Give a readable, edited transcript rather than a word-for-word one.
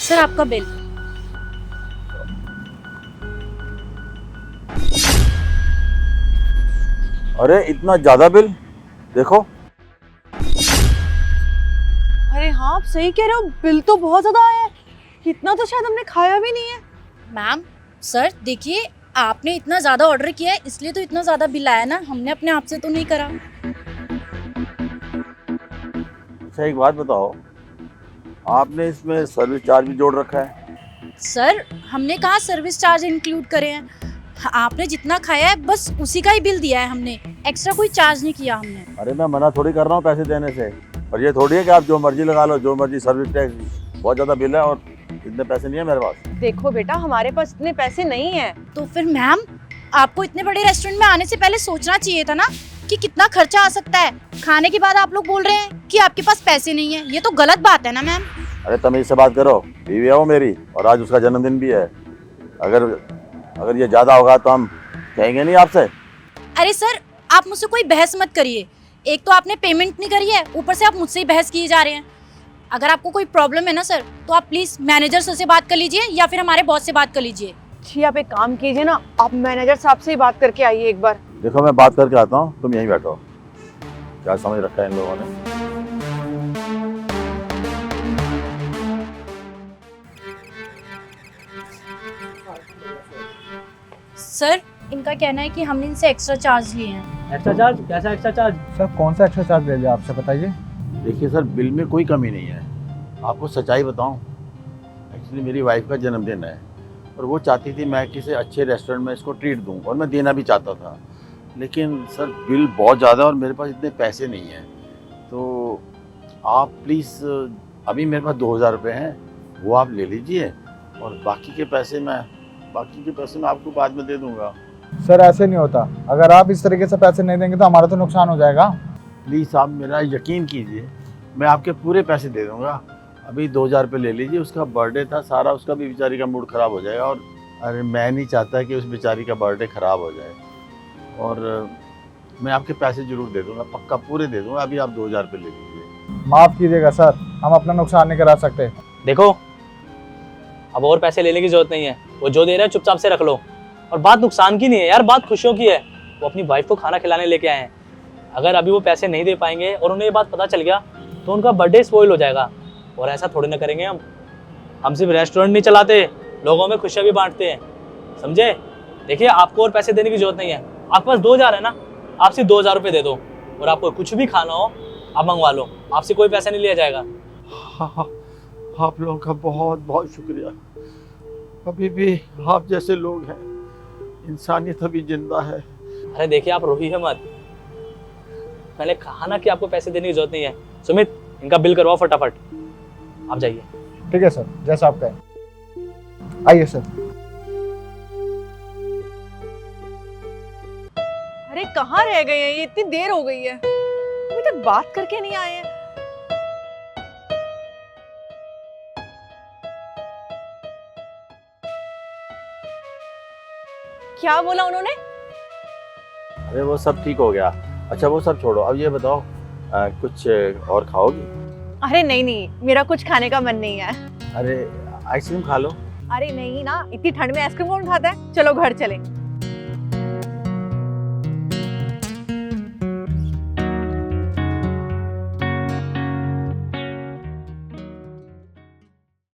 Sir आपका bill. अरे इतना ज्यादा बिल? देखो। अरे हाँ, आप सही कह रहे हो, बिल तो बहुत ज्यादा आया है। इतना तो शायद हमने खाया भी नहीं है। मैम सर देखिए, आपने इतना ज़्यादा ऑर्डर किया है इसलिए तो इतना ज़्यादा बिल आया ना, हमने अपने आप से तो नहीं करा। अच्छा एक बात बताओ, आपने इसमें सर्विस चार्ज भी जोड़ रखा है? सर हमने कहाँ सर्विस चार्ज इंक्लूड करे हैं, आपने जितना खाया है बस उसी का ही बिल दिया है हमने, एक्स्ट्रा कोई चार्ज नहीं किया हमने। अरे मैं मना थोड़ी कर रहा हूँ पैसे देने से, और ये थोड़ी है कि आप जो मर्जी लगा लो, जो मर्जी सर्विस टैक्स। बहुत ज़्यादा बिल है और इतने पैसे नहीं है मेरे पास। देखो बेटा, हमारे पास इतने पैसे नहीं है। तो फिर मैम आपको इतने बड़े रेस्टोरेंट में आने से पहले सोचना चाहिए था ना कि कितना खर्चा आ सकता है। खाने के बाद आप लोग बोल रहे हैं कि आपके पास पैसे नहीं है, ये तो गलत बात है ना मैम। अरे तमीज़ से बात करो, बीवी है वो मेरी और आज उसका जन्मदिन भी है। अगर ये ज़्यादा होगा तो हम कहेंगे नहीं आपसे। अरे सर आप मुझसे कोई बहस मत करिए, एक तो आपने पेमेंट नहीं करी है, ऊपर से आप मुझसे ही बहस किए जा रहे हैं। अगर आपको कोई प्रॉब्लम है ना सर, तो आप प्लीज़ मैनेजर सर से बात कर लीजिए या फिर हमारे बॉस से बात कर लीजिए। जी आप एक काम कीजिए ना, आप मैनेजर साहब से ही बात करके आइए एक बार। देखो मैं बात करके आता हूँ, तुम यहीं बैठो। क्या समझ रखा है इन लोगों ने? सर इनका कहना है कि हमने इनसे एक्स्ट्रा चार्ज लिए हैं। Extra charge? कैसा एक्स्ट्रा चार्ज? सर कौन सा एक्स्ट्रा चार्ज ले लिया आपसे, बताइए। देखिए सर, बिल में कोई कमी नहीं है। आपको सच्चाई बताऊं, एक्चुअली मेरी वाइफ का जन्मदिन है और वो चाहती थी मैं किसी अच्छे रेस्टोरेंट में इसको ट्रीट दूं, और मैं देना भी चाहता था, लेकिन सर बिल बहुत ज़्यादा है और मेरे पास इतने पैसे नहीं हैं। तो आप प्लीज़, अभी मेरे पास 2000 रुपये हैं, वो आप ले लीजिए और बाकी के पैसे मैं आपको बाद में दे दूँगा। सर ऐसे नहीं होता, अगर आप इस तरीके से पैसे नहीं देंगे तो हमारा तो नुकसान हो जाएगा। प्लीज़ आप मेरा यकीन कीजिए, मैं आपके पूरे पैसे दे दूँगा। अभी 2000 रुपये ले लीजिए, उसका बर्थडे था सारा, उसका भी बेचारी का मूड ख़राब हो जाएगा। और अरे मैं नहीं चाहता कि उस बेचारी का बर्थडे ख़राब हो जाए, और मैं आपके पैसे ज़रूर दे दूँगा, पक्का पूरे दे दूँगा। अभी आप 2000 रुपये ले लीजिए। माफ़ कीजिएगा सर, हम अपना नुकसान नहीं करा सकते। देखो, अब और पैसे लेने की जरूरत नहीं है, वो जो दे रहे हैं चुपचाप से रख लो। और बात नुकसान की नहीं है यार, बात खुशियों की है। वो अपनी वाइफ को खाना खिलाने लेके आए हैं, अगर अभी वो पैसे नहीं दे पाएंगे और उन्हें ये बात पता चल गया तो उनका बर्थडे स्पॉइल हो जाएगा। और ऐसा थोड़ी ना करेंगे हम सिर्फ रेस्टोरेंट नहीं चलाते, लोगों में खुशियाँ भी बांटते हैं, समझे? देखिए आपको और पैसे देने की जरूरत नहीं है, आपके पास 2000 है ना, आप सिर्फ 2000 रुपये दे दो और आपको कुछ भी खाना हो आप मंगवा लो, आपसे कोई पैसा नहीं लिया जाएगा। हाँ, आप लोगों का बहुत बहुत शुक्रिया। अभी भी आप जैसे लोग हैं, इंसानियत अभी जिंदा है। अरे देखिए आप रोइए मत, मैंने कहा ना कि आपको पैसे देने की जरूरत नहीं है। सुमित, इनका बिल करवाओ फटाफट, आप जाइए। ठीक है सर, जैसा आप कहें। आइए सर। अरे कहाँ रह गए हैं ये, इतनी देर हो गई है, अभी तक बात करके नहीं आए हैं। क्या बोला उन्होंने? अरे वो सब ठीक हो गया। अच्छा वो सब छोड़ो, अब ये बताओ कुछ और खाओगी? अरे नहीं, मेरा कुछ खाने का मन नहीं है। अरे आइसक्रीम खा लो। अरे नहीं ना, इतनी ठंड में आइसक्रीम कौन खाता है, चलो घर चलें।